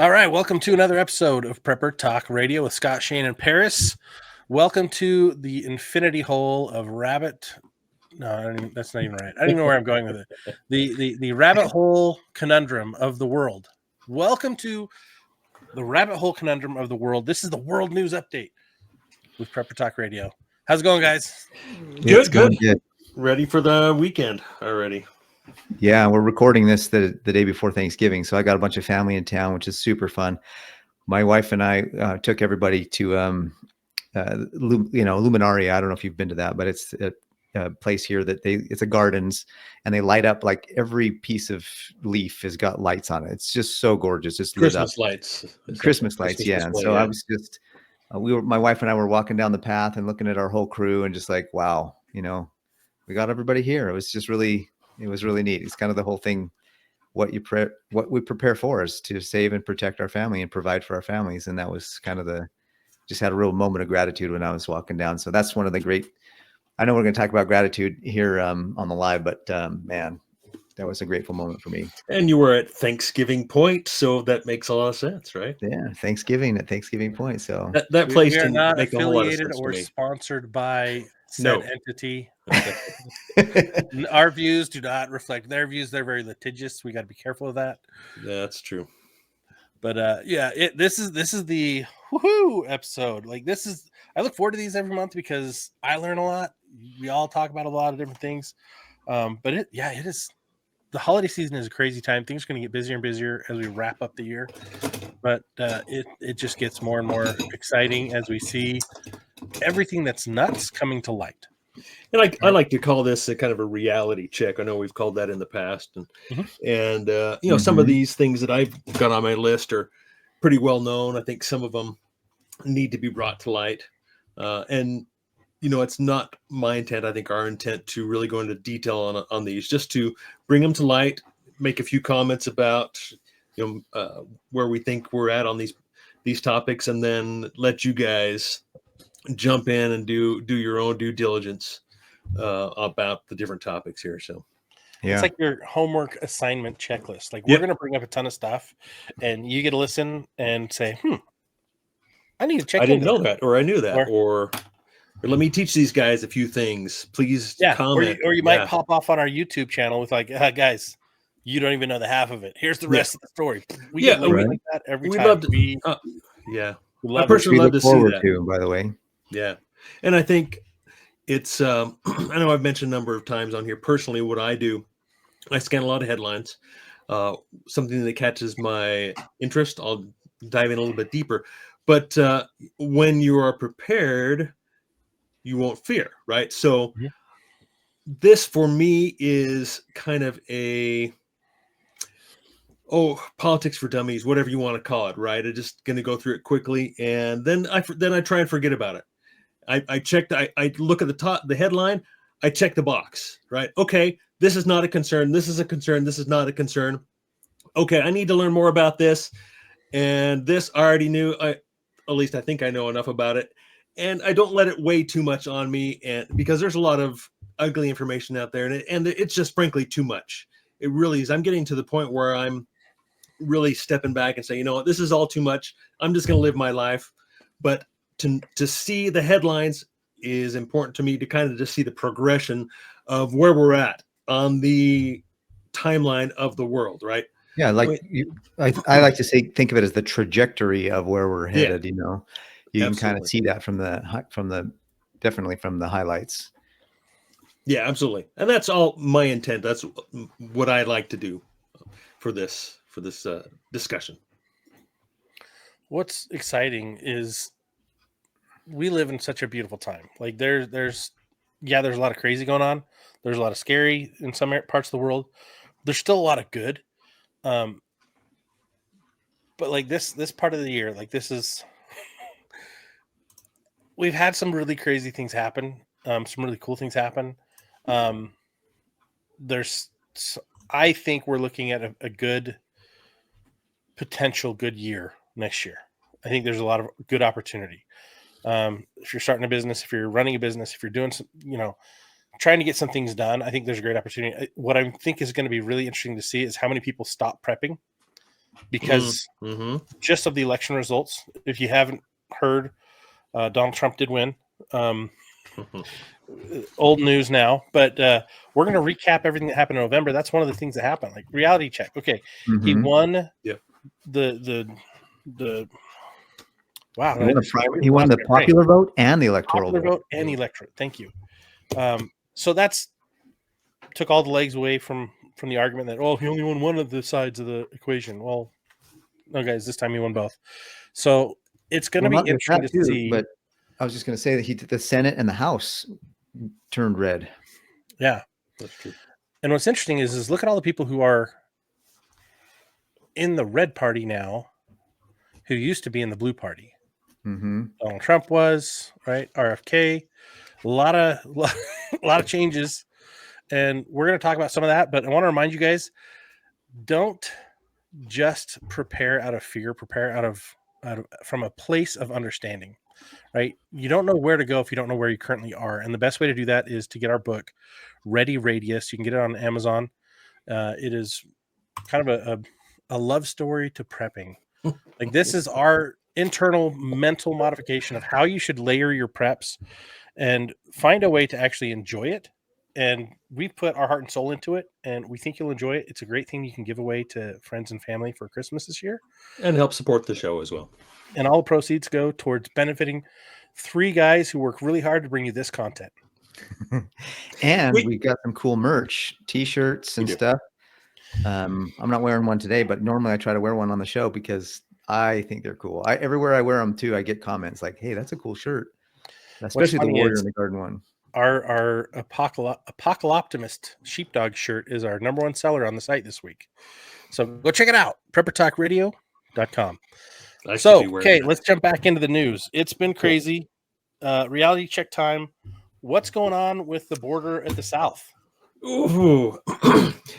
All right, welcome to another episode of Prepper Talk Radio with Scott, Shane, and Paris. Welcome to the infinity hole of rabbit. No, that's not even right. I don't even know where I'm going with it. The rabbit hole conundrum of the world. Welcome to the rabbit hole conundrum of the world. This is the world news update with Prepper Talk Radio. How's it going, guys? Good. Ready for the weekend already. Yeah, we're recording this the day before Thanksgiving, so I got a bunch of family in town, which is super fun. My wife and I took everybody to Luminaria. I don't know if you've been to that, but it's a place here that it's a gardens, and they light up like every piece of leaf has got lights on it. It's just so gorgeous. It's lit up. Christmas lights, yeah. And so I was just my wife and I were walking down the path and looking at our whole crew and just like, wow, we got everybody here. It was really neat. It's kind of the whole thing. What we prepare for is to save and protect our family and provide for our families. And that was kind of just had a real moment of gratitude when I was walking down. So that's one of the great, I know we're going to talk about gratitude here on the live, but man, that was a grateful moment for me. And you were at Thanksgiving Point, so that makes a lot of sense, right? Yeah, Thanksgiving at Thanksgiving Point. So that place we are not make affiliated or sponsored by said entity. Okay. Our views do not reflect their views. They're very litigious. We got to be careful of that. Yeah, that's true. But this is the woohoo episode. I look forward to these every month because I learn a lot. We all talk about a lot of different things. But it is. The holiday season is a crazy time. Things are going to get busier and busier as we wrap up the year. But it just gets more and more exciting as we see everything that's nuts coming to light. And I like to call this a kind of a reality check. I know we've called that in the past, and some of these things that I've got on my list are pretty well known. I think some of them need to be brought to light, and it's not my intent. I think our intent to really go into detail on these, just to bring them to light, make a few comments about where we think we're at on these topics, and then let you guys jump in and do your own due diligence about the different topics here. So it's like your homework assignment checklist. We're going to bring up a ton of stuff, and you get to listen and say, I need to check. I didn't know that, or I knew that, or let me teach these guys a few things. Please comment. Or you might pop off on our YouTube channel with guys, you don't even know the half of it. Here's the rest of the story. We get like that every time. Love to, I personally love to see that too, by the way. Yeah. And I think it's, I know I've mentioned a number of times on here, personally, what I do, I scan a lot of headlines, something that catches my interest. I'll dive in a little bit deeper, but when you are prepared, you won't fear, right? So this for me is kind of politics for dummies, whatever you want to call it, right? I'm just going to go through it quickly, and then I try and forget about it. I checked. I look at the headline. I check the box, right? Okay, this is not a concern. This is a concern. This is not a concern. Okay, I need to learn more about this, and this I already knew. At least I think I know enough about it, and I don't let it weigh too much on me, and because there's a lot of ugly information out there, and it's just frankly too much. It really is. I'm getting to the point where I'm really stepping back and saying, this is all too much. I'm just going to live my life, but to see the headlines is important to me, to kind of just see the progression of where we're at on the timeline of the world, right? Yeah, I like to think of it as the trajectory of where we're headed. You can kind of see that definitely from the highlights. Yeah, absolutely, and that's all my intent. That's what I like to do for this discussion. What's exciting is we live in such a beautiful time. There's a lot of crazy going on. There's a lot of scary in some parts of the world. There's still a lot of good. But this part of the year, we've had some really crazy things happen. Some really cool things happen. I think we're looking at a good potential good year next year. I think there's a lot of good opportunity. If you're starting a business, if you're running a business, if you're doing some, trying to get some things done, I think there's a great opportunity. What I think is going to be really interesting to see is how many people stop prepping because just of the election results. If you haven't heard, Donald Trump did win. Old news now, but we're going to recap everything that happened in November. That's one of the things that happened. Like reality check. Okay, he won. Yep. The wow. He won the popular vote and the electoral vote and the electorate. Thank you. So that's took all the legs away from the argument that he only won one of the sides of the equation. Well, no, guys, this time he won both. So it's going to be interesting to see. But I was just going to say that the Senate and the House turned red. Yeah, that's true. And what's interesting is look at all the people who are in the red party now, who used to be in the blue party. Donald Trump was right. RFK, a lot of changes, and we're going to talk about some of that. But I want to remind you guys: don't just prepare out of fear. Prepare out of from a place of understanding. Right? You don't know where to go if you don't know where you currently are, and the best way to do that is to get our book, Ready Radius. You can get it on Amazon. It is kind of a love story to prepping. Like this is our internal mental modification of how you should layer your preps and find a way to actually enjoy it. And we put our heart and soul into it, and we think you'll enjoy it. It's a great thing you can give away to friends and family for Christmas this year. And help support the show as well. And all the proceeds go towards benefiting 3 guys who work really hard to bring you this content. And we got some cool merch, t-shirts and stuff. I'm not wearing one today, but normally I try to wear one on the show because I think they're cool. Everywhere I wear them too, I get comments like, "Hey, that's a cool shirt," especially the Warrior in the Garden one. Our Apocalyptimist sheepdog shirt is our #1 seller on the site this week. So go check it out, preppertalkradio.com. So, okay, let's jump back into the news. It's been crazy. Reality check time. What's going on with the border at the south? Ooh.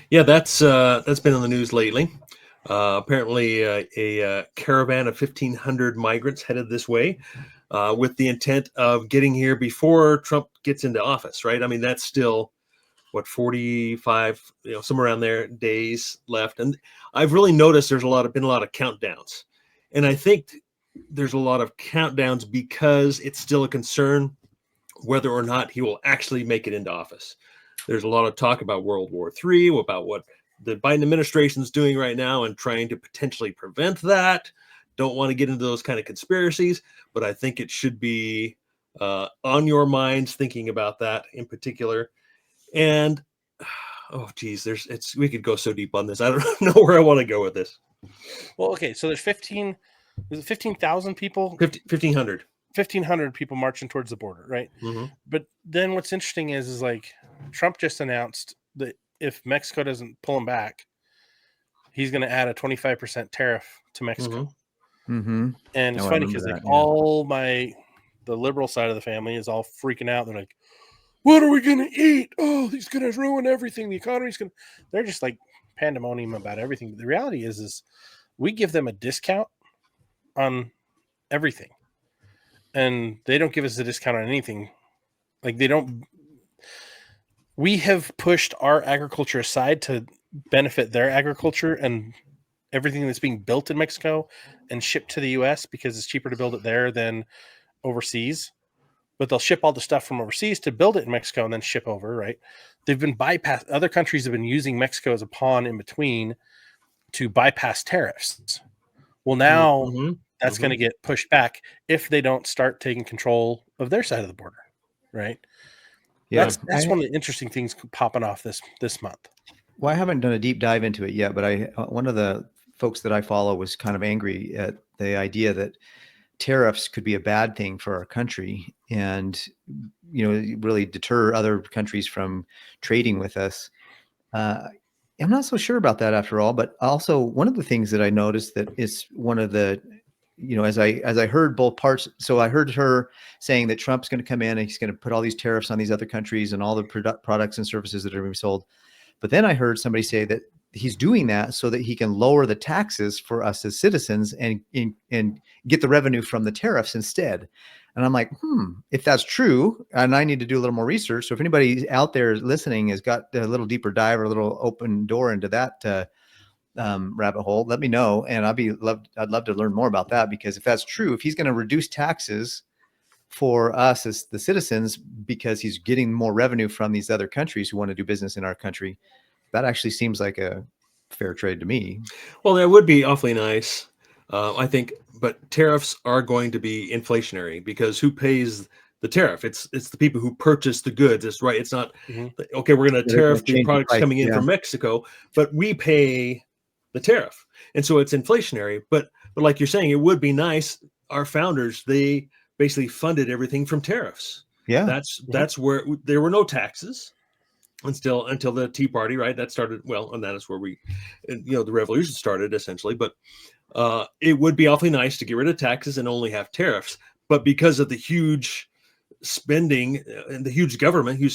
Yeah, that's been on the news lately. Apparently, a caravan of 1,500 migrants headed this way with the intent of getting here before Trump gets into office, right? I mean, that's still, 45, somewhere around there, days left. And I've really noticed there's been a lot of countdowns. And I think there's a lot of countdowns because it's still a concern whether or not he will actually make it into office. There's a lot of talk about World War III, about what the Biden administration is doing right now and trying to potentially prevent that. Don't want to get into those kind of conspiracies, but I think it should be on your minds thinking about that in particular. And we could go so deep on this. I don't know where I want to go with this. Well, okay, so there's 15,000 people? 1,500. 1,500 people marching towards the border, right? But then what's interesting is like Trump just announced that if Mexico doesn't pull him back, he's going to add a 25% tariff to Mexico. And it's funny because the liberal side of the family is all freaking out. They're like, what are we going to eat? Oh, he's going to ruin everything. The economy's going to... They're just like pandemonium about everything. But the reality is we give them a discount on everything. And they don't give us a discount on anything. Like we have pushed our agriculture aside to benefit their agriculture and everything that's being built in Mexico and shipped to the U.S. because it's cheaper to build it there than overseas. But they'll ship all the stuff from overseas to build it in Mexico and then ship over, right? They've been bypassed. Other countries have been using Mexico as a pawn in between to bypass tariffs. Well, now that's going to get pushed back if they don't start taking control of their side of the border, right? Yeah, that's one of the interesting things popping off this month. Well, I haven't done a deep dive into it yet, but one of the folks that I follow was kind of angry at the idea that tariffs could be a bad thing for our country and, really deter other countries from trading with us. I'm not so sure about that after all, but also one of the things that I noticed that is one of the, as I heard both parts. So I heard her saying that Trump's going to come in and he's going to put all these tariffs on these other countries and all the products and services that are being sold. But then I heard somebody say that he's doing that so that he can lower the taxes for us as citizens and get the revenue from the tariffs instead. And I'm like, if that's true, and I need to do a little more research. So if anybody out there listening has got a little deeper dive or a little open door into that rabbit hole, let me know, and I'd love to learn more about that, because if that's true, if he's going to reduce taxes for us as the citizens because he's getting more revenue from these other countries who want to do business in our country, that actually seems like a fair trade to me. Well, that would be awfully nice, I think, but tariffs are going to be inflationary, because who pays the tariff? It's the people who purchase the goods. It's right. It's not okay. We're going to They're gonna tariff the change the products price, coming in yeah. from Mexico, but we pay the tariff, and so it's inflationary. But like you're saying, it would be nice. Our founders, they basically funded everything from tariffs. Yeah. That's where there were no taxes until the Tea Party, right? That started, well, and that is where the revolution started, essentially. But it would be awfully nice to get rid of taxes and only have tariffs. But because of the huge spending and the huge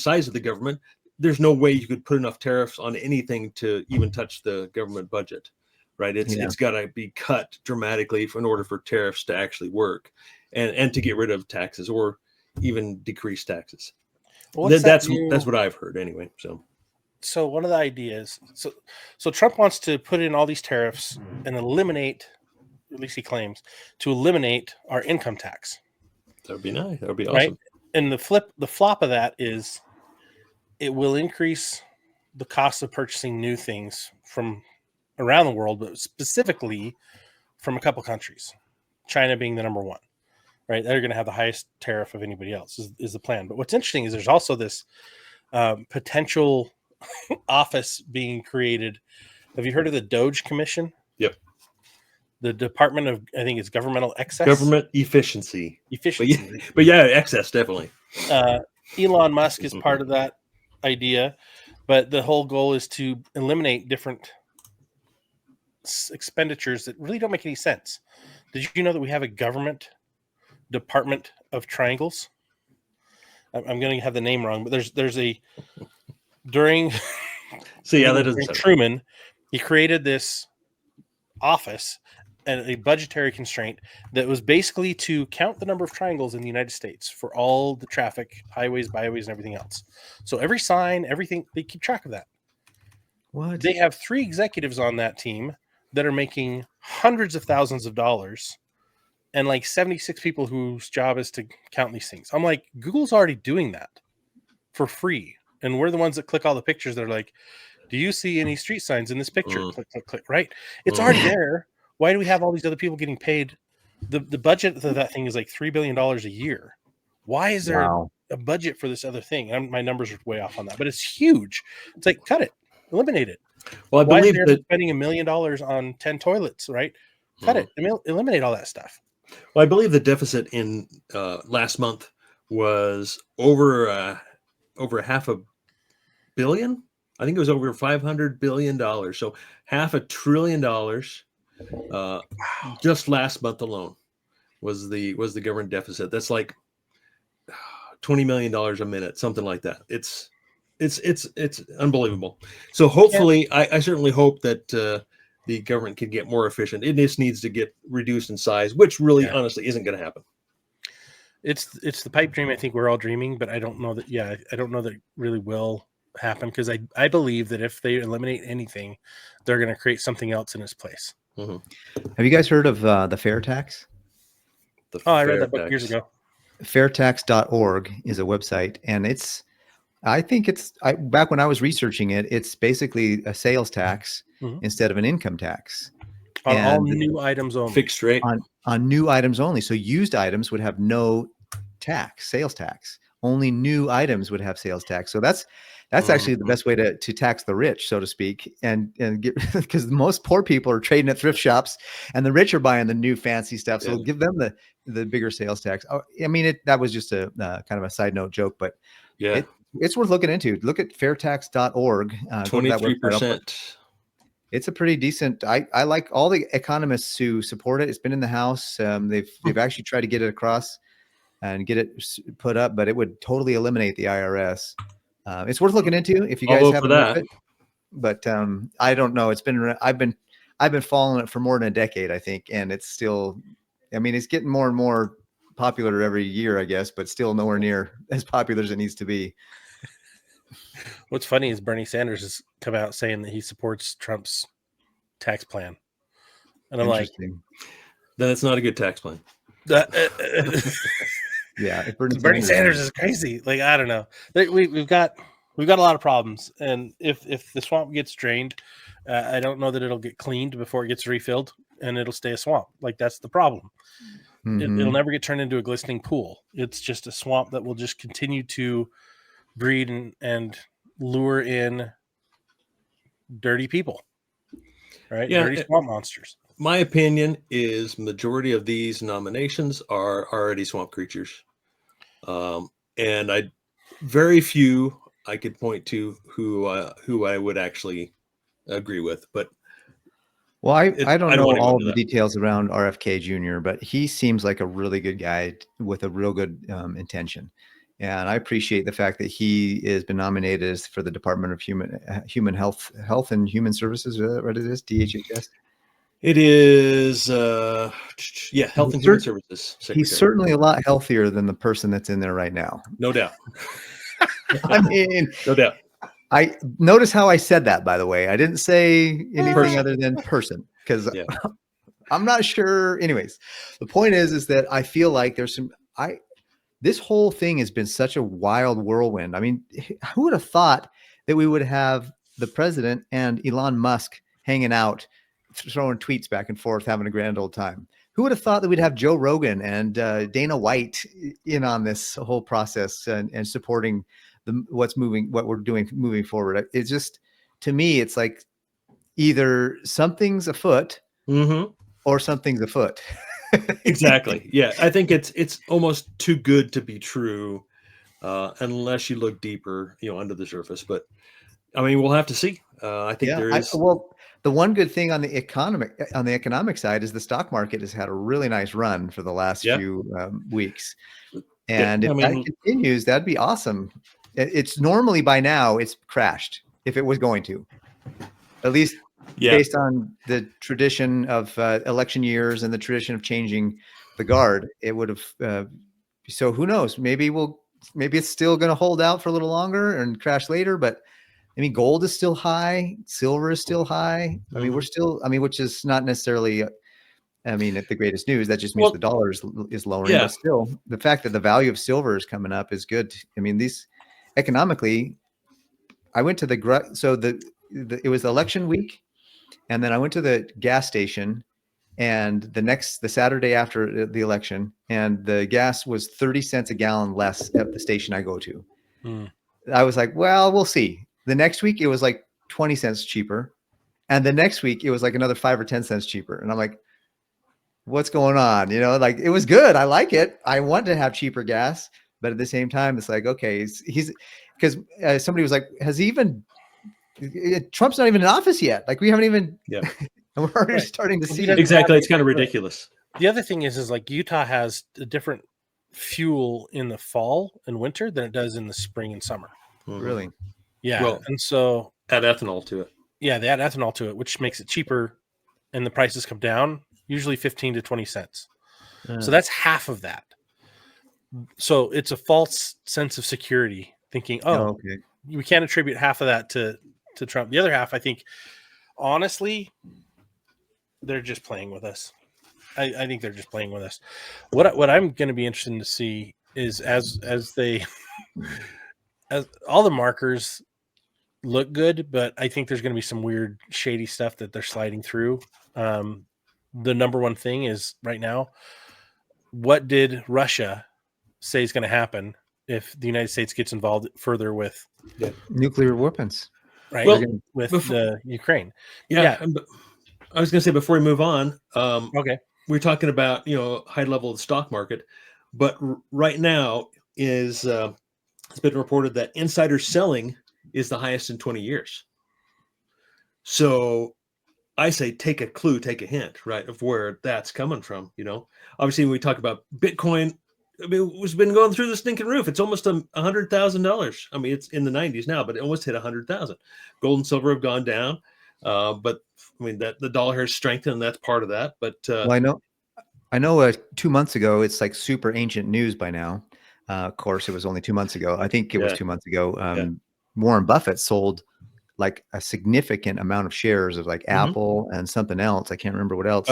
size of the government, there's no way you could put enough tariffs on anything to even touch the government budget, right? It's got to be cut dramatically in order for tariffs to actually work, and to get rid of taxes or even decrease taxes. Well, that's what I've heard anyway. So one of the ideas, so Trump wants to put in all these tariffs and eliminate, at least he claims, to eliminate our income tax. That would be nice. That would be awesome. Right? And the flop of that is it will increase the cost of purchasing new things from around the world, but specifically from a couple countries, China being the number one, right? They're going to have the highest tariff of anybody else is the plan. But what's interesting is there's also this potential office being created. Have you heard of the Doge Commission? Yep. The Department of, I think it's Governmental Excess. Government Efficiency. Efficiency. But yeah, excess, definitely. Elon Musk is part of that idea, but the whole goal is to eliminate different expenditures that really don't make any sense. Did you know that we have a government Department of Triangles? I'm going to have the name wrong, but there's a during that doesn't Truman, he created this office and a budgetary constraint that was basically to count the number of triangles in the United States for all the traffic, highways, byways, and everything else. So every sign, everything, they keep track of that. What? They have 3 executives on that team that are making hundreds of thousands of dollars, and like 76 people whose job is to count these things. I'm like, Google's already doing that for free. And we're the ones that click all the pictures that are like, do you see any street signs in this picture? Click, click, click, right? It's already there. Why do we have all these other people getting paid? The budget of that thing is like $3 billion a year. Why is there a budget for this other thing? And my numbers are way off on that, but it's huge. It's like, cut it, eliminate it. Well, I believe that spending $1 million on 10 toilets, right? Cut it, eliminate all that stuff. Well, I believe the deficit in last month was over $500 million. I think it was over $500 billion. So $500 billion just last month alone was the government deficit. That's like $20 million a minute, something like that. It's unbelievable. So hopefully, I certainly hope that the government can get more efficient. It just needs to get reduced in size, which really, honestly, isn't going to happen. It's the pipe dream I think we're all dreaming, but I don't know that. Yeah, I don't know that it really will happen, because I believe that if they eliminate anything, they're going to create something else in its place. Mm-hmm. Have you guys heard of the fair tax? I read that book years ago. Fairtax.org is a website, and I think back when I was researching it, it's basically a sales tax instead of an income tax. On all new items only. Fixed rate. On new items only. So used items would have no tax, sales tax. Only new items would have sales tax. So that's actually the best way to tax the rich, so to speak, and get, because most poor people are trading at thrift shops, and the rich are buying the new fancy stuff. So give them the bigger sales tax. I mean, that was just a kind of a side note joke, but it's worth looking into. Look at fairtax.org. 23%. It's a pretty decent. I like all the economists who support it. It's been in the House. They've actually tried to get it across and get it put up, but it would totally eliminate the IRS. It's worth looking into if you guys haven't heard of it. But I don't know. I've been following it for more than a decade, I think, and it's still. I mean, it's getting more and more popular every year, I guess, but still nowhere near as popular as it needs to be. What's funny is Bernie Sanders has come out saying that he supports Trump's tax plan. And I'm like, Interesting. Then it's not a good tax plan. Yeah, if Bernie Sanders is crazy. Like, I don't know. We've got a lot of problems, and if the swamp gets drained, I don't know that it'll get cleaned before it gets refilled, and it'll stay a swamp. Like, that's the problem. It'll never get turned into a glistening pool. It's just a swamp that will just continue to breed and lure in dirty people, right? Yeah, dirty swamp monsters. My opinion is majority of these nominations are already swamp creatures. And very few I could point to who I would actually agree with. But well, I don't know all of the that. details around RFK Jr., but he seems like a really good guy with a real good intention. And I appreciate the fact that he has been nominated for the Department of Human Health and Human Services. What it is, DHHS. It is, Health and Human Services Secretary. He's certainly a lot healthier than the person that's in there right now. No doubt. I mean, no doubt. I notice how I said that, by the way. I didn't say anything other than person, because I'm not sure. Anyways, the point is that I feel like there's this whole thing has been such a wild whirlwind. I mean, who would have thought that we would have the president and Elon Musk hanging out, throwing tweets back and forth, having a grand old time? Who would have thought that we'd have Joe Rogan and Dana White in on this whole process and supporting what we're doing moving forward? It's just, to me, it's like either something's afoot or something's afoot. Exactly. Yeah, I think it's almost too good to be true, unless you look deeper, under the surface. But I mean, we'll have to see. I think there is. The one good thing on the economic side is the stock market has had a really nice run for the last few weeks, and if that continues, that'd be awesome. It's normally by now it's crashed if it was going to, at least based on the tradition of election years and the tradition of changing the guard. It would have. So who knows? Maybe it's still going to hold out for a little longer and crash later, but. I mean, gold is still high. Silver is still high. I mean, which is not necessarily, the greatest news. That just means the dollar is lowering. But still, the fact that the value of silver is coming up is good. I mean, these economically, I went to it was election week, and then I went to the gas station, and the Saturday after the election, and the gas was 30 cents a gallon less at the station I go to. I was like, well, we'll see. The next week, it was like 20 cents cheaper. And the next week, it was like another 5 or 10 cents cheaper. And I'm like, what's going on? Like, it was good. I like it. I want to have cheaper gas. But at the same time, it's like, okay, because somebody was like, Trump's not even in office yet. Like, we haven't even, we're already starting to see. Exactly. It's kind of ridiculous. The other thing is like Utah has a different fuel in the fall and winter than it does in the spring and summer. Really? Yeah. Well, and so add ethanol to it. Yeah, they add ethanol to it, which makes it cheaper, and the prices come down, usually 15 to 20 cents. So that's half of that. So it's a false sense of security, thinking, we can't attribute half of that to Trump. The other half, I think, honestly, they're just playing with us. I think they're just playing with us. What I'm going to be interested to see is as all the markers look good, but I think there's going to be some weird, shady stuff that they're sliding through. The number one thing is right now, what did Russia say is going to happen if the United States gets involved further with nuclear weapons, right? With Ukraine. Yeah. I was going to say, before we move on, we're talking about, high level of the stock market, but right now it's been reported that insider selling is the highest in 20 years. So I say, take a clue, take a hint, right, of where that's coming from. Obviously, when we talk about Bitcoin, it's been going through the stinking roof. It's almost $100,000. I mean, it's in the 90s now, but it almost hit 100,000. Gold and silver have gone down, but I mean that the dollar has strengthened, and that's part of that. But I know 2 months ago, it's like super ancient news by now. Of course, it was only 2 months ago. I think it was 2 months ago. Warren Buffett sold like a significant amount of shares of like Apple and something else. I can't remember what else.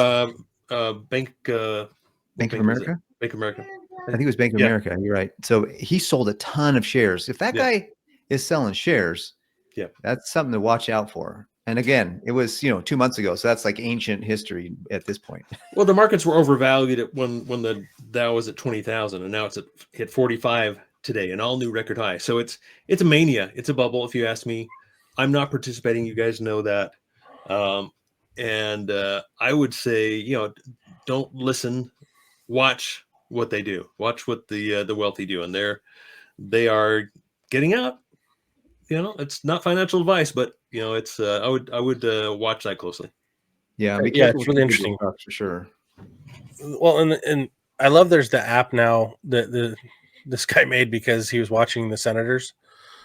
Bank of America? Bank of America. I think it was Bank of America. You're right. So he sold a ton of shares. If that guy is selling shares, that's something to watch out for. And again, it was 2 months ago, so that's like ancient history at this point. Well, the markets were overvalued when the Dow was at 20,000, and now it's hit 45 today, an all new record high. So it's a mania, it's a bubble. If you ask me, I'm not participating. You guys know that, and I would say don't listen, watch what they do, watch what the wealthy do, and they are getting out. It's not financial advice, but it's I would watch that closely. Yeah, it's really interesting for sure. Well, and I love there's the app now that this guy made because he was watching the senators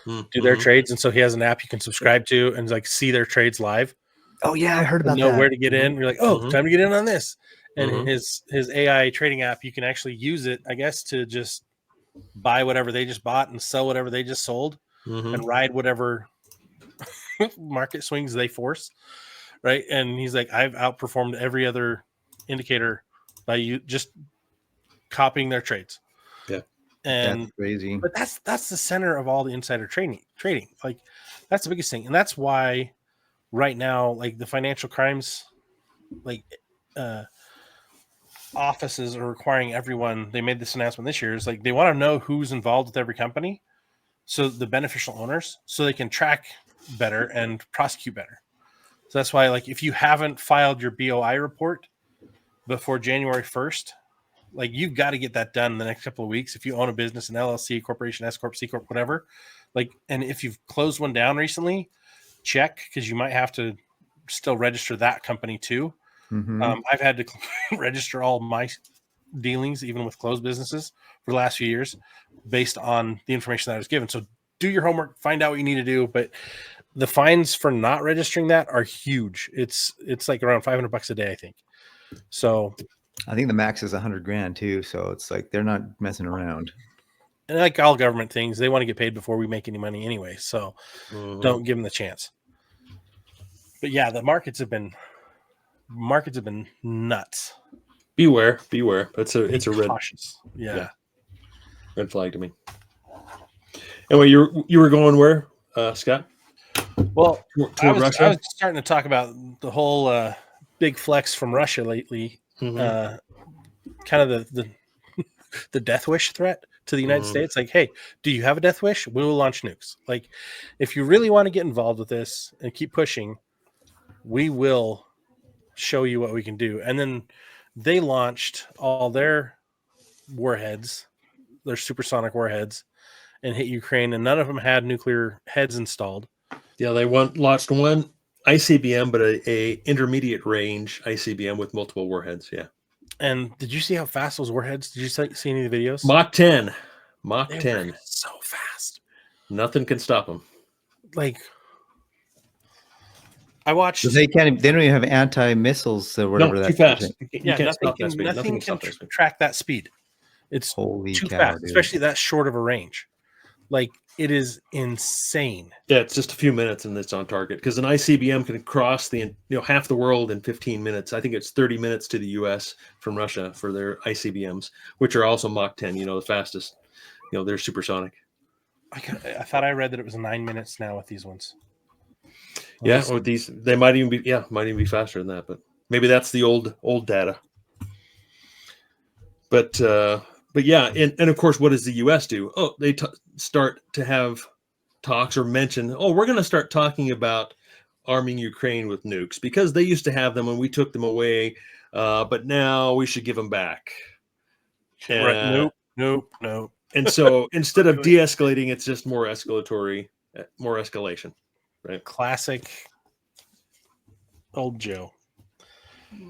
do their trades, and so he has an app you can subscribe to and like see their trades live. Oh yeah, I heard about know that. Where to get in. You're like, time to get in on this. And his AI trading app, you can actually use it, I guess, to just buy whatever they just bought and sell whatever they just sold and ride whatever market swings they force. Right. And he's like, I've outperformed every other indicator by you just copying their trades. Yeah. And that's crazy. But that's the center of all the insider trading. Like that's the biggest thing. And that's why right now, like the financial crimes, like offices are requiring everyone. They made this announcement this year. Is like they want to know who's involved with every company, so the beneficial owners, so they can track better and prosecute better. So that's why, like, if you haven't filed your BOI report before January 1st, like you've got to get that done in the next couple of weeks. If you own a business, an LLC, corporation, S corp, C corp, whatever, like, and if you've closed one down recently, check because you might have to still register that company too. I've had to register all my dealings, even with closed businesses, for the last few years, based on the information that I was given. So do your homework, find out what you need to do. But the fines for not registering that are huge. It's like around $500 a day, I think. So I think the max is $100,000 too. So it's like they're not messing around. And like all government things, they want to get paid before we make any money anyway. So don't give them the chance. But yeah, the markets have been nuts. Beware. It's a red cautious. Yeah. Red flag to me. Anyway, you were going where, Scott? Well, I was starting to talk about the whole big flex from Russia lately. Kind of the death wish threat to the United States. Like, hey, do you have a death wish? We will launch nukes. Like, if you really want to get involved with this and keep pushing, we will show you what we can do. And then they launched all their warheads, their supersonic warheads, and hit Ukraine, and none of them had nuclear heads installed. Yeah, they launched one ICBM, but a intermediate range ICBM with multiple warheads. Yeah. And did you see how fast those warheads? Did you see any of the videos? Mach 10. So fast. Nothing can stop them. Like, I watched. They don't even have anti-missiles or whatever. No, too fast. You can't stop that speed. Nothing can track that speed. It's too fast, dude. Especially that short of a range. Like, it is insane. Yeah, it's just a few minutes and it's on target because an ICBM can cross the half the world in 15 minutes. I think it's 30 minutes to the U.S. from Russia for their ICBMs, which are also Mach 10. The fastest. They're supersonic. I thought I read that it was 9 minutes now with these ones. Yeah, or these they might even be faster than that, but maybe that's the old data. But yeah, and of course, what does the U.S. do? Oh, they start to have talks or mention, we're going to start talking about arming Ukraine with nukes because they used to have them and we took them away, but now we should give them back. Right. Nope. And so instead of de-escalating, it's just more escalation, right? Classic old Joe.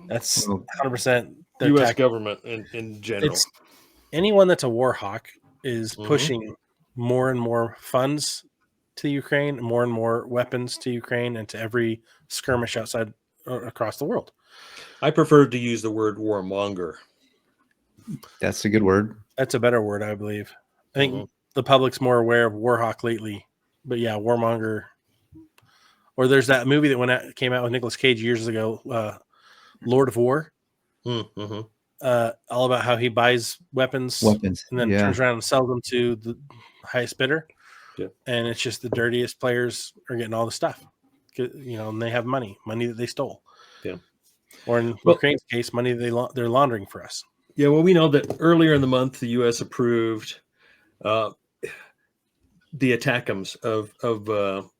That's 100% U.S. government in general. Anyone that's a war hawk is pushing more and more funds to Ukraine, more and more weapons to Ukraine, and to every skirmish outside across the world. I prefer to use the word warmonger. That's a good word. That's a better word, I believe. I think the public's more aware of war hawk lately, but yeah, warmonger. Or there's that movie that came out with Nicolas Cage years ago, Lord of War. Mm-hmm. All about how he buys weapons and then turns around and sells them to the highest bidder. Yeah. And it's just the dirtiest players are getting all the stuff, and they have money that they stole. Yeah. Or in Ukraine's case, money they're laundering for us. Yeah. Well, we know that earlier in the month, the U.S. approved the ATACMS of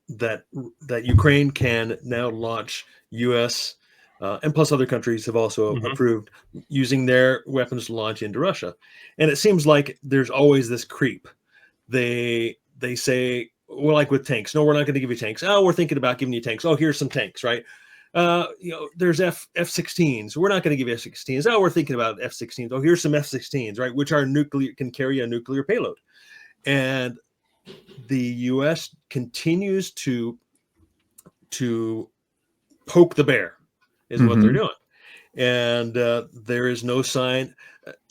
that Ukraine can now launch U.S. And plus other countries have also approved using their weapons to launch into Russia. And it seems like there's always this creep. They say, well, like with tanks, no, we're not going to give you tanks. Oh, we're thinking about giving you tanks. Oh, here's some tanks, right? There's F-16s. We're not going to give you F-16s. Oh, we're thinking about F-16s. Oh, here's some F-16s, right? Which are can carry a nuclear payload. And the U.S. continues to poke the bear, is what they're doing, and there is no sign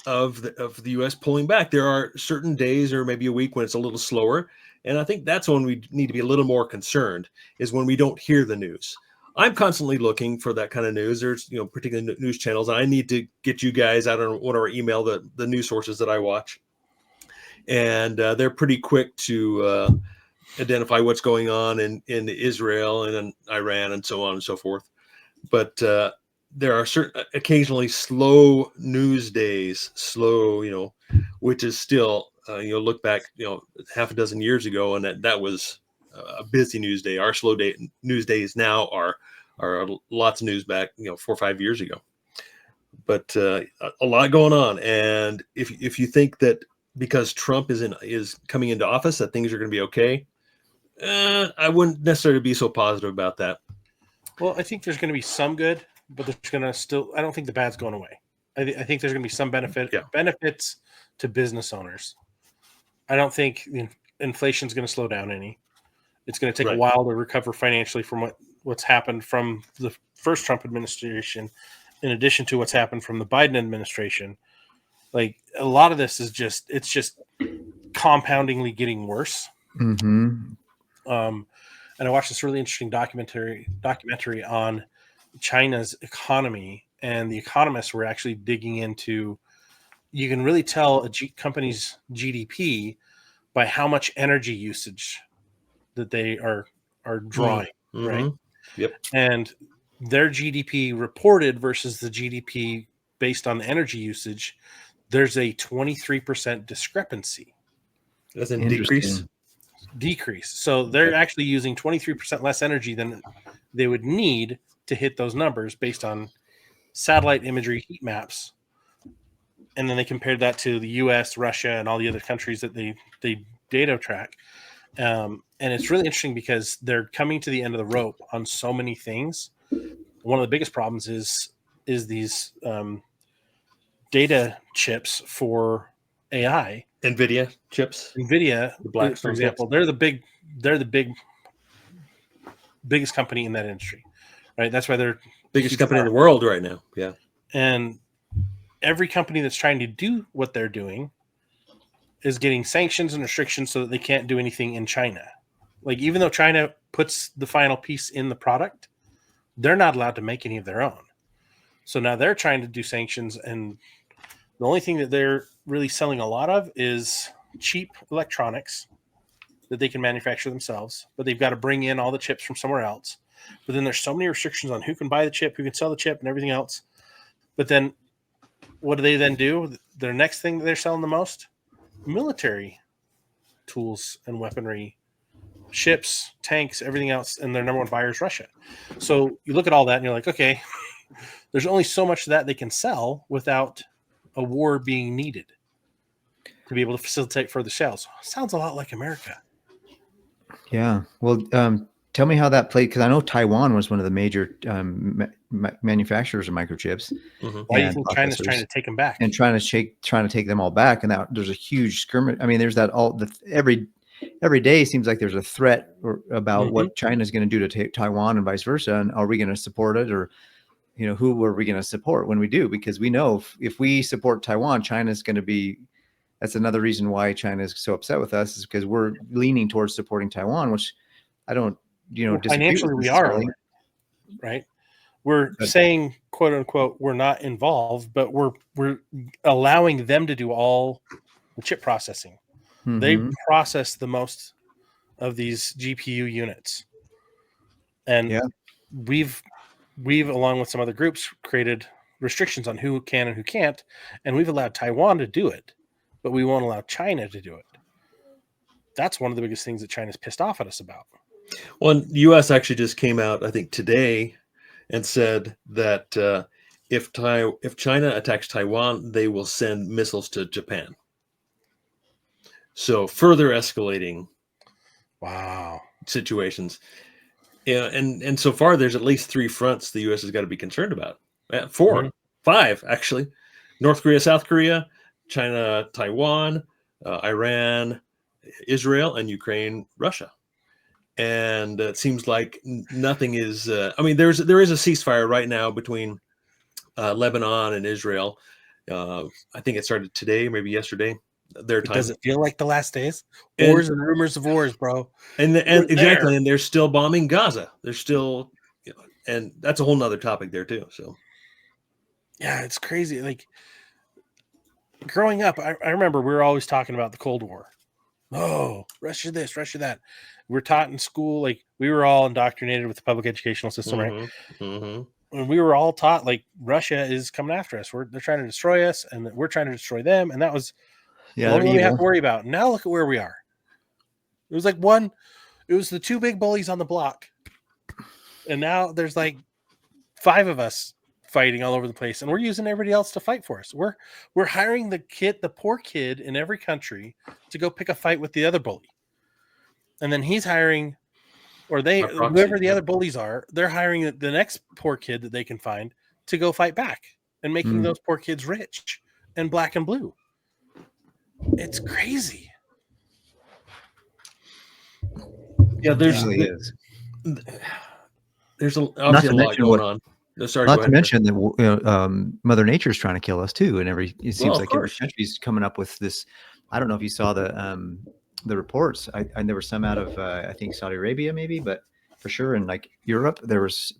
of the U.S. pulling back. There are certain days or maybe a week when it's a little slower, and I think that's when we need to be a little more concerned, is when we don't hear the news. I'm constantly looking for that kind of news. There's particular news channels, and I need to get you guys out on one of our email the news sources that I watch, and they're pretty quick to identify what's going on in Israel and in Iran and so on and so forth. But there are occasionally slow news days, which is still, look back, half a dozen years ago, and that was a busy news day. Our slow news days now are lots of news back, 4 or 5 years ago. But a lot going on. And if you think that because Trump is coming into office that things are going to be okay, I wouldn't necessarily be so positive about that. Well, I think there's going to be some good, but there's going to I don't think the bad's going away. I think there's going to be some benefits to business owners. I don't think inflation's going to slow down any. It's going to take a while to recover financially from what's happened from the first Trump administration, in addition to what's happened from the Biden administration. Like, a lot of this is just compoundingly getting worse. And I watched this really interesting documentary on China's economy, and the economists were actually digging into, you can really tell a company's GDP by how much energy usage that they are drawing, right? Yep. And their GDP reported versus the GDP based on the energy usage, there's a 23% discrepancy. That's a decrease. So they're actually using 23% less energy than they would need to hit those numbers based on satellite imagery heat maps. And then they compared that to the US, Russia, and all the other countries that they data track. And it's really interesting because they're coming to the end of the rope on so many things. One of the biggest problems is these data chips for AI. NVIDIA chips. NVIDIA, for example, they're the biggest company in that industry, right? That's why they're biggest company in the world right now. Yeah. And every company that's trying to do what they're doing is getting sanctions and restrictions so that they can't do anything in China. Like, even though China puts the final piece in the product, they're not allowed to make any of their own. So now they're trying to do sanctions, and the only thing that they're really selling a lot of is cheap electronics that they can manufacture themselves, but they've got to bring in all the chips from somewhere else. But then there's so many restrictions on who can buy the chip, who can sell the chip, and everything else. But then what do they then do? Their next thing that they're selling the most? Military tools and weaponry, ships, tanks, everything else, and their number one buyer is Russia. So you look at all that and you're like, okay, there's only so much that they can sell without a war being needed to be able to facilitate further sales. Sounds a lot like America. Yeah. Well, tell me how that played, because I know Taiwan was one of the major manufacturers of microchips. Why do you think China's trying to take them back? And trying to take them all back, and that there's a huge skirmish. I mean, there's that every day seems like there's a threat about what China's going to do to Taiwan and vice versa. And are we going to support it, or who are we going to support when we do? Because we know if we support Taiwan, China's going to be. That's another reason why China is so upset with us, is because we're leaning towards supporting Taiwan, which I don't financially we are already, right? We're saying, quote unquote, we're not involved, but we're allowing them to do all the chip processing. Mm-hmm. They process the most of these GPU units, and we've along with some other groups created restrictions on who can and who can't, and we've allowed Taiwan to do it, but we won't allow China to do it. That's one of the biggest things that China's pissed off at us about. Well, the U.S. actually just came out, I think, today and said that if China attacks Taiwan, they will send missiles to Japan. So further escalating situations. Yeah, and so far there's at least 3 fronts the U.S. has got to be concerned about. 4, 5 actually: North Korea, South Korea, China, Taiwan, Iran, Israel, and Ukraine, Russia. And it seems like nothing is. I mean, there is a ceasefire right now between Lebanon and Israel. I think it started today, maybe yesterday. Their time. Does it feel like the last days? Wars and rumors of wars, bro. And exactly, and they're still bombing Gaza. They're still, and that's a whole nother topic there too. So, yeah, it's crazy. Like growing up, I remember we were always talking about the Cold War. Oh, Russia this, Russia that. We're taught in school, like we were all indoctrinated with the public educational system, right? And we were all taught like Russia is coming after us. They're trying to destroy us, and we're trying to destroy them, and that was the only one we have to worry about. Now look at where we are. It was like it was the 2 big bullies on the block, and now there's like 5 of us fighting all over the place, and we're using everybody else to fight for us. We're hiring the poor kid in every country to go pick a fight with the other bully, and then he's hiring, or whoever the other bullies are, they're hiring the next poor kid that they can find to go fight back, and making those poor kids rich and black and blue. It's crazy. Yeah, there's obviously a lot going on. Sorry, not to mention that Mother Nature's trying to kill us too, and it seems like every country's coming up with this. I don't know if you saw the reports. There were some out of I think Saudi Arabia maybe, but for sure in like Europe there was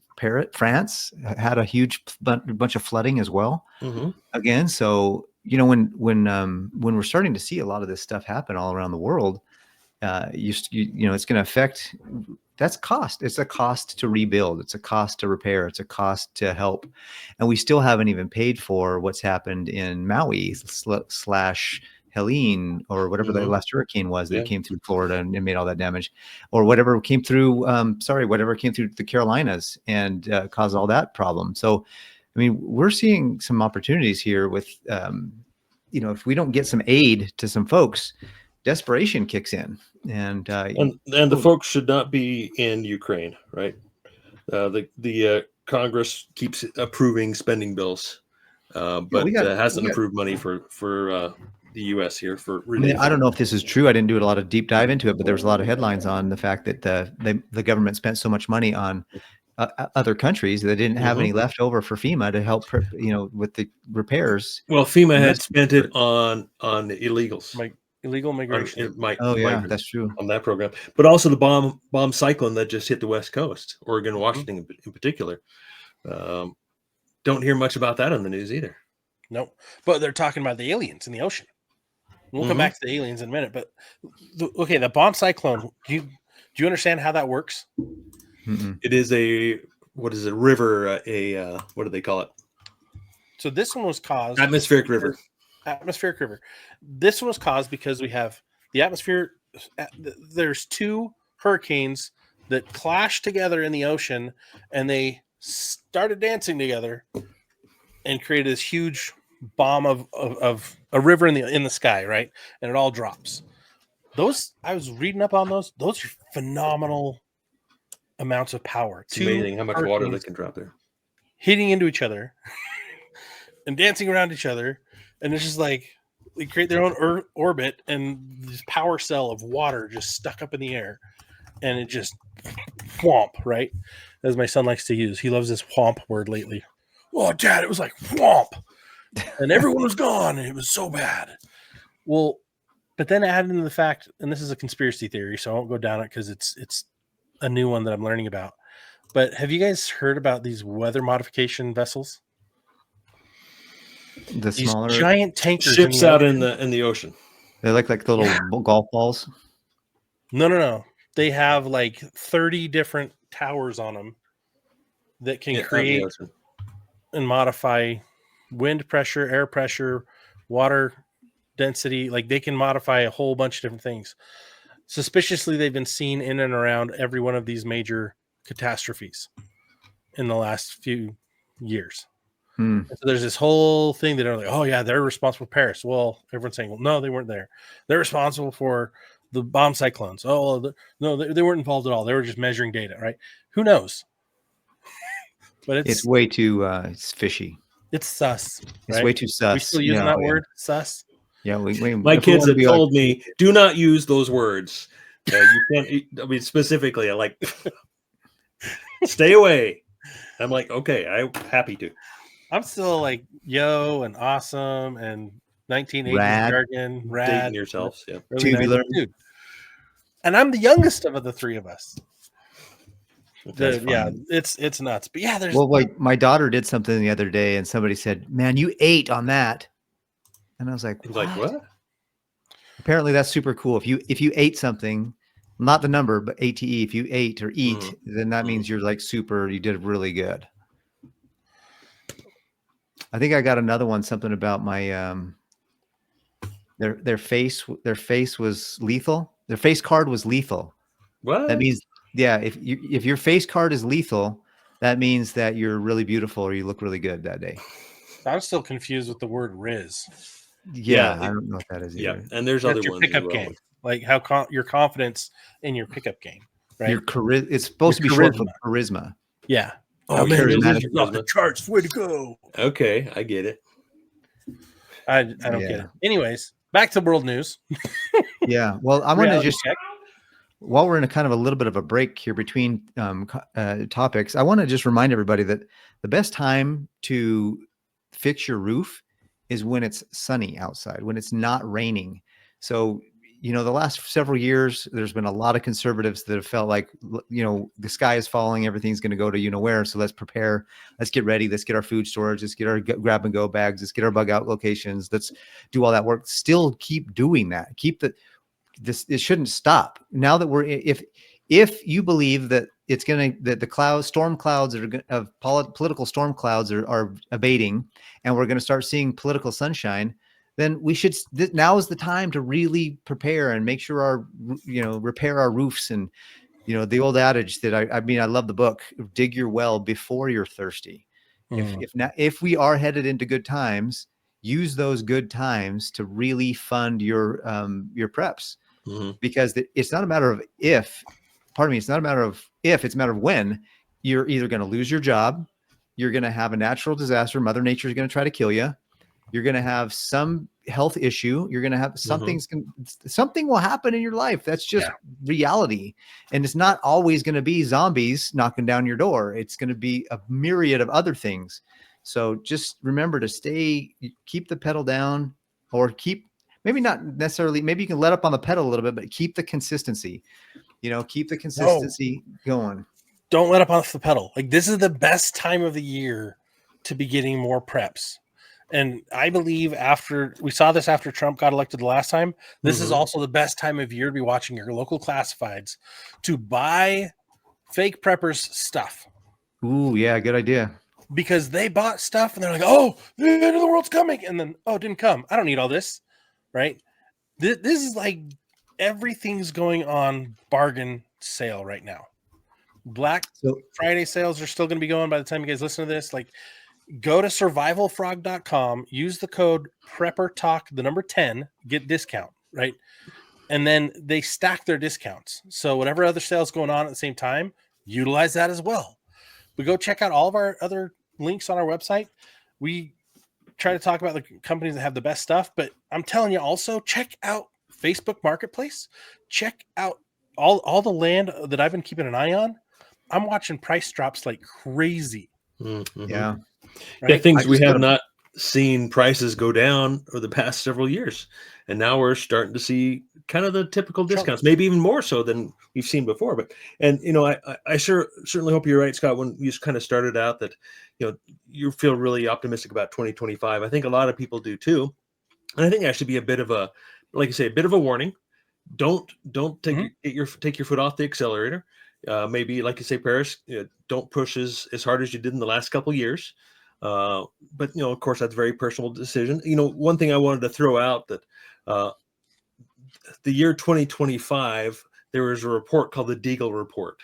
France had a huge bunch of flooding as well. Again, so when we're starting to see a lot of this stuff happen all around the world, it's going to affect. That's cost. It's a cost to rebuild. It's a cost to repair. It's a cost to help. And we still haven't even paid for what's happened in Maui / Helene, or whatever the last hurricane was that came through Florida and made all that damage, or whatever came through, whatever came through the Carolinas and caused all that problem. So, I mean, we're seeing some opportunities here with, if we don't get some aid to some folks, desperation kicks in, and the folks should not be in Ukraine, right? The Congress keeps approving spending bills, but hasn't approved money for the U.S. here for relief. I don't know if this is true. I didn't do a lot of deep dive into it, but there was a lot of headlines on the fact that the government spent so much money on other countries that didn't have any left over for FEMA to help, with the repairs. Well, FEMA had spent it on illegals. Illegal migration. That's true on that program, but also the bomb cyclone that just hit the West Coast, Oregon, Washington in particular. Don't hear much about that on the news either. Nope, but they're talking about the aliens in the ocean. We'll come back to the aliens in a minute, but the bomb cyclone. Do you understand how that works? It is a river? What do they call it? So this one was caused atmospheric river. Atmospheric river. This one was caused because we have the atmosphere. There's 2 hurricanes that clashed together in the ocean, and they started dancing together and created this huge bomb of a river in the sky, right? And it all drops. Those, I was reading up on those. Those are phenomenal amounts of power. It's amazing how much water they can drop there, hitting into each other and dancing around each other. And it's just like they create their own orbit, and this power cell of water just stuck up in the air, and it just whomp, right? As my son likes to use. He loves this whomp word lately. Oh, Dad, it was like whomp. And everyone was gone, and it was so bad. Well, but then add into the fact, and this is a conspiracy theory, so I won't go down it because it's a new one that I'm learning about. But have you guys heard about these weather modification vessels? The These smaller giant tankers ships out in the ocean. They're like the little golf balls. No. They have like 30 different towers on them that can create and modify wind pressure, air pressure, water density. Like they can modify a whole bunch of different things. Suspiciously, they've been seen in and around every one of these major catastrophes in the last few years. So there's this whole thing that are like, oh yeah, they're responsible for Paris. Well, everyone's saying, well, no, they weren't there. They're responsible for the bomb cyclones. Oh, no, they weren't involved at all. They were just measuring data, right? Who knows? But it's way too it's fishy. It's sus. It's right? way too sus. We still using that word, sus? Yeah, my kids have told me, do not use those words. You can't. I mean, specifically, I like stay away. I'm like, okay, I'm happy to. I'm still like yo and awesome and 1980s jargon, rad. Dating yourselves, yeah. Tubular. Dude. And I'm the youngest of the three of us. Yeah, it's nuts. But yeah, there's like my daughter did something the other day and somebody said, "Man, you ate on that." And I was like, what? Apparently that's super cool. If you ate something, not the number, but ATE, if you ate or eat, then that means you're like you did really good. I think I got another one, something about my their face was lethal. Their face card was lethal. What? That means, yeah, if your face card is lethal, that means that you're really beautiful or you look really good that day. I'm still confused with the word Riz. Yeah, I don't know what that is either. Yeah, and there's other your ones pickup game, like how your confidence in your pickup game, right? It's supposed to be short for charisma. Yeah. Oh, man, charismatic. Off the charts. Way to go. Okay, I get it. I don't get it. Anyways, back to world news. Yeah. Well, I want to just check. While we're in a kind of a little bit of a break here between topics, I want to just remind everybody that the best time to fix your roof is when it's sunny outside, when it's not raining. So, the last several years, there's been a lot of conservatives that have felt like, the sky is falling, everything's going to go to where. So let's prepare, let's get ready, let's get our food storage, let's get our grab and go bags, let's get our bug out locations, let's do all that work. Still keep doing that. It shouldn't stop. Now that if you believe that that the storm clouds of political storm clouds are abating, and we're going to start seeing political sunshine, then now is the time to really prepare and make sure repair our roofs. And the old adage that I love the book, dig your well before you're thirsty. If we are headed into good times, use those good times to really fund your preps. Because it's not a matter of if, it's not a matter of if, it's a matter of when. You're either going to lose your job, you're going to have a natural disaster, Mother Nature is going to try to kill you, you're going to have some health issue, you're going to have something will happen in your life. That's just reality. And it's not always going to be zombies knocking down your door. It's going to be a myriad of other things. So just remember to keep the pedal down, or maybe not necessarily, maybe you can let up on the pedal a little bit, but keep the consistency, keep the consistency going. Don't let up off the pedal. Like, this is the best time of the year to be getting more preps. And I believe we saw this after Trump got elected the last time, this is also the best time of year to be watching your local classifieds to buy fake preppers stuff. Ooh, yeah, good idea. Because they bought stuff and they're like, oh, the end of the world's coming. And then, oh, it didn't come. I don't need all this. Right? This is like everything's going on bargain sale right now. Black Friday sales are still going to be going by the time you guys listen to this. Like, go to survivalfrog.com, use the code PrepperTalk, the number 10, get discount, right? And then they stack their discounts. So whatever other sales going on at the same time, utilize that as well. But go check out all of our other links on our website. We try to talk about the companies that have the best stuff, but I'm telling you also, check out Facebook Marketplace. Check out all the land that I've been keeping an eye on. I'm watching price drops like crazy. Yeah. Right? Yeah, things we have not seen prices go down over the past several years. And now we're starting to see kind of the typical discounts, maybe even more so than we've seen before. But I certainly hope you're right, Scott. When you kind of started out, that you feel really optimistic about 2025. I think a lot of people do too, and I think that should be a bit of a, like you say, a bit of a warning. Don't take your foot off the accelerator. Maybe, like you say, Paris, don't push as hard as you did in the last couple of years. But of course, that's a very personal decision. One thing I wanted to throw out, that the year 2025, there was a report called the Deagle Report.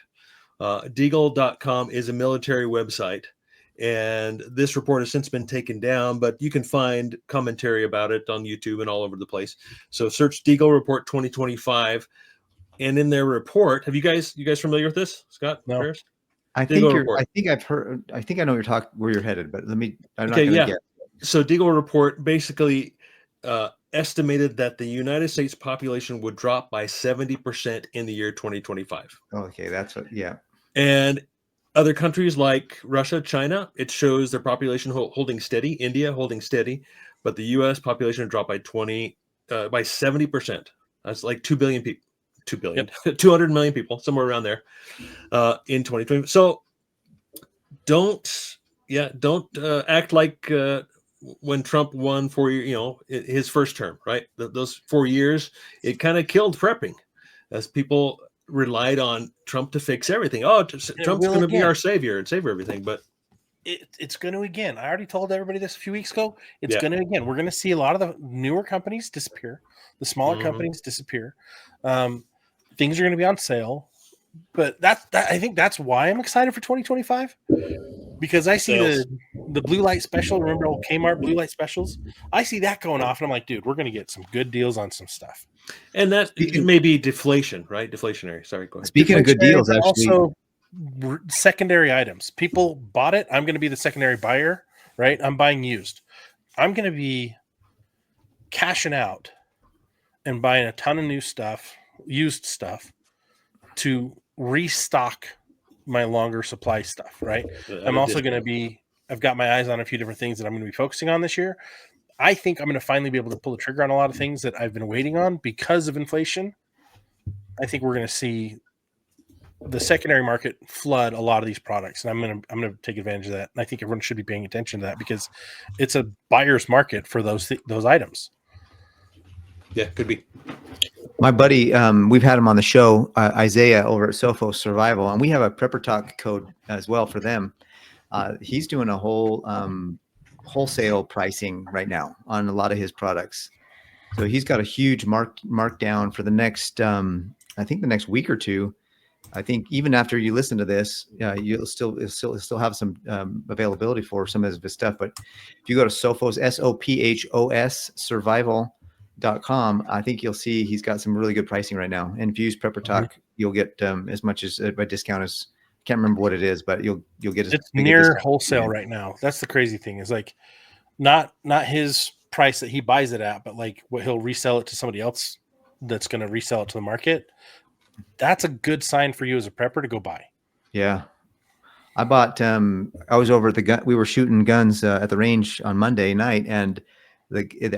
Deagle.com is a military website, and this report has since been taken down, but you can find commentary about it on YouTube and all over the place. So search Deagle Report 2025, and in their report, you guys familiar with this, Scott? No. Paris? I think I know where you're headed, but I'm not going to get. So Deagle Report basically estimated that the United States population would drop by 70% in the year 2025. Okay, that's what. Yeah. And other countries like Russia, China, it shows their population holding steady. India holding steady, but the U.S. population dropped by 70%. That's like 2 billion people. 2 billion, 200 million people, somewhere around there, in 2020. So don't act like when Trump won his first term, right? Those 4 years, it kind of killed prepping, as people relied on Trump to fix everything. Oh, Trump's going to be our savior and save everything, but it's going to again. I already told everybody this a few weeks ago. It's going to again. We're going to see a lot of the newer companies disappear, the smaller companies disappear. Things are going to be on sale, but I think that's why I'm excited for 2025, because I see the blue light special. Remember old Kmart blue light specials? I see that going off, and I'm like, dude, we're going to get some good deals on some stuff. And that may be deflation, right? Deflationary. Sorry, go ahead. Speaking of good deals, actually, also secondary items. People bought it. I'm going to be the secondary buyer, right? I'm buying used. I'm going to be cashing out and buying a ton of new stuff, used stuff, to restock my longer supply stuff, right? I'm also going to be, I've got my eyes on a few different things that I'm going to be focusing on this year. I think I'm going to finally be able to pull the trigger on a lot of things that I've been waiting on because of inflation. I think we're going to see the secondary market flood a lot of these products, and I'm going to take advantage of that. And I think everyone should be paying attention to that, because it's a buyer's market for those items. Yeah, could be. My buddy, we've had him on the show, Isaiah over at Sofo Survival, and we have a Prepper Talk code as well for them. He's doing a whole wholesale pricing right now on a lot of his products. So he's got a huge markdown for the next, I think the next week or two. I think even after you listen to this, you'll still have some availability for some of his stuff. But if you go to Sophos, SOPHOS survival.com, I think you'll see he's got some really good pricing right now. And if you use Prepper Talk, you'll get as much as by discount as, can't remember what it is, but you'll get it's near wholesale right now. That's the crazy thing, is like not his price that he buys it at, but like what he'll resell it to somebody else that's going to resell it to the market. That's a good sign for you as a prepper to go buy. Yeah. I bought, I was over at the gun. We were shooting guns at the range on Monday night. And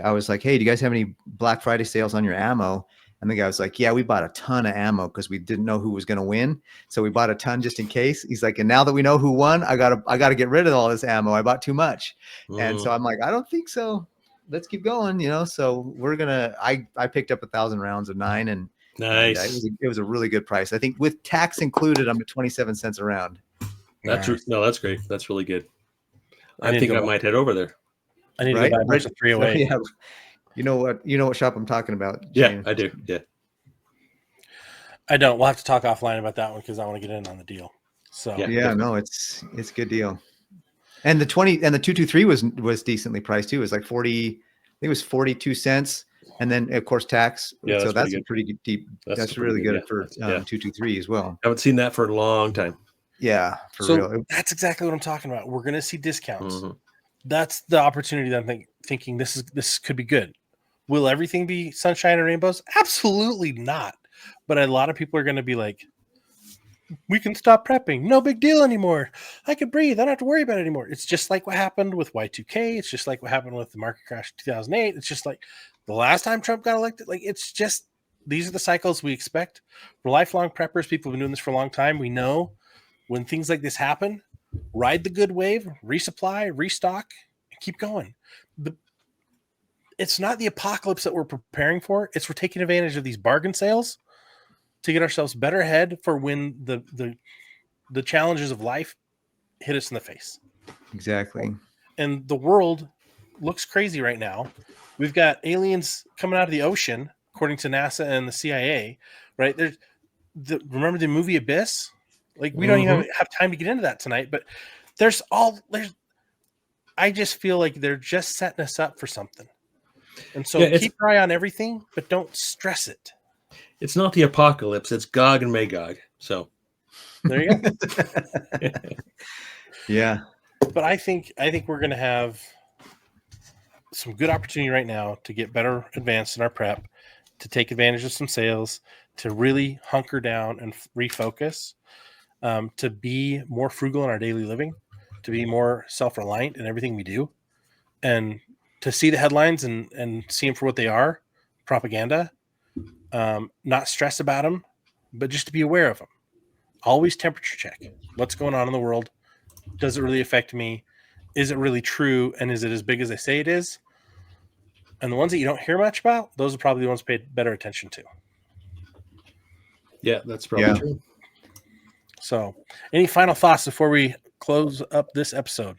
I was like, hey, do you guys have any Black Friday sales on your ammo? And the guy was like, yeah, we bought a ton of ammo because we didn't know who was going to win. So we bought a ton just in case. He's like, and now that we know who won, I gotta get rid of all this ammo. I bought too much. And so I'm like, I don't think so. Let's keep going, So we're gonna. I picked up 1,000 rounds of 9, and nice. It was a really good price. I think with tax included, I'm at 27 cents a round. That's great. That's really good. I think I might head over there. I need to buy a bunch of 308. So, yeah. You know what shop I'm talking about? Yeah, I do. Yeah. I don't. We'll have to talk offline about that one, because I want to get in on the deal. So no, it's a good deal. And the 223 was decently priced too. It was like 40. I think it was 42 cents, and then of course tax. Yeah, so that's a pretty deep. That's really good for 223 as well. I haven't seen that for a long time. Yeah, for real. That's exactly what I'm talking about. We're going to see discounts. That's the opportunity that I'm thinking this could be good. Will everything be sunshine and rainbows? Absolutely not. But a lot of people are going to be like, we can stop prepping. No big deal anymore. I can breathe. I don't have to worry about it anymore. It's just like what happened with Y2K. It's just like what happened with the market crash in 2008. It's just like the last time Trump got elected. Like, it's just these are the cycles we expect. For lifelong preppers, people have been doing this for a long time. We know when things like this happen, ride the good wave, resupply, restock, and keep going. It's not the apocalypse that we're preparing for. It's we're taking advantage of these bargain sales to get ourselves better ahead for when the challenges of life hit us in the face. Exactly. And the world looks crazy right now. We've got aliens coming out of the ocean, according to NASA and the CIA, right? Remember the movie Abyss? Like, we don't even have time to get into that tonight, but I just feel like they're just setting us up for something. And so keep your eye on everything, but don't stress it. It's not the apocalypse, it's Gog and Magog. So there you go. Yeah. But I think we're going to have some good opportunity right now to get better advanced in our prep, to take advantage of some sales, to really hunker down and refocus, to be more frugal in our daily living, to be more self-reliant in everything we do, and to see the headlines and see them for what they are, propaganda, not stress about them, but just to be aware of them. Always temperature check. What's going on in the world? Does it really affect me? Is it really true? And is it as big as they say it is? And the ones that you don't hear much about, those are probably the ones paid better attention to. Yeah, that's probably true. So, any final thoughts before we close up this episode?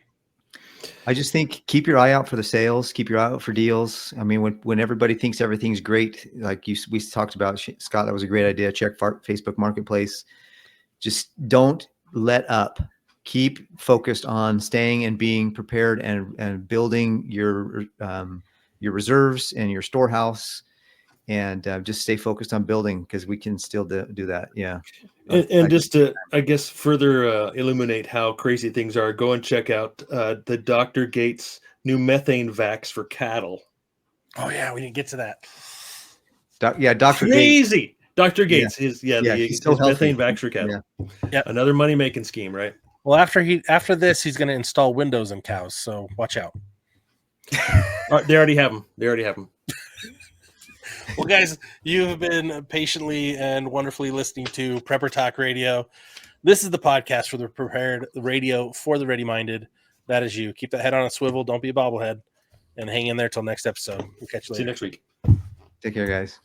I just think keep your eye out for the sales, keep your eye out for deals. I mean, when everybody thinks everything's great, like we talked about, Scott, that was a great idea. Check Facebook Marketplace. Just don't let up. Keep focused on staying and being prepared and building your reserves and your storehouse, and just stay focused on building, because we can still do that. Yeah. And just to, I guess, further illuminate how crazy things are, go and check out the Dr. Gates new methane vax for cattle. Oh yeah, we didn't get to that. Dr. Crazy. Gates. Dr. Gates is he's so methane vax for cattle. Yeah. Another money making scheme, right? Well, after this, he's going to install windows in cows, so watch out. They already have them. Well, guys, you have been patiently and wonderfully listening to Prepper Talk Radio. This is the podcast for the prepared radio for the ready-minded. That is you. Keep that head on a swivel. Don't be a bobblehead. And hang in there till next episode. We'll catch you later. See you next week. Take care, guys.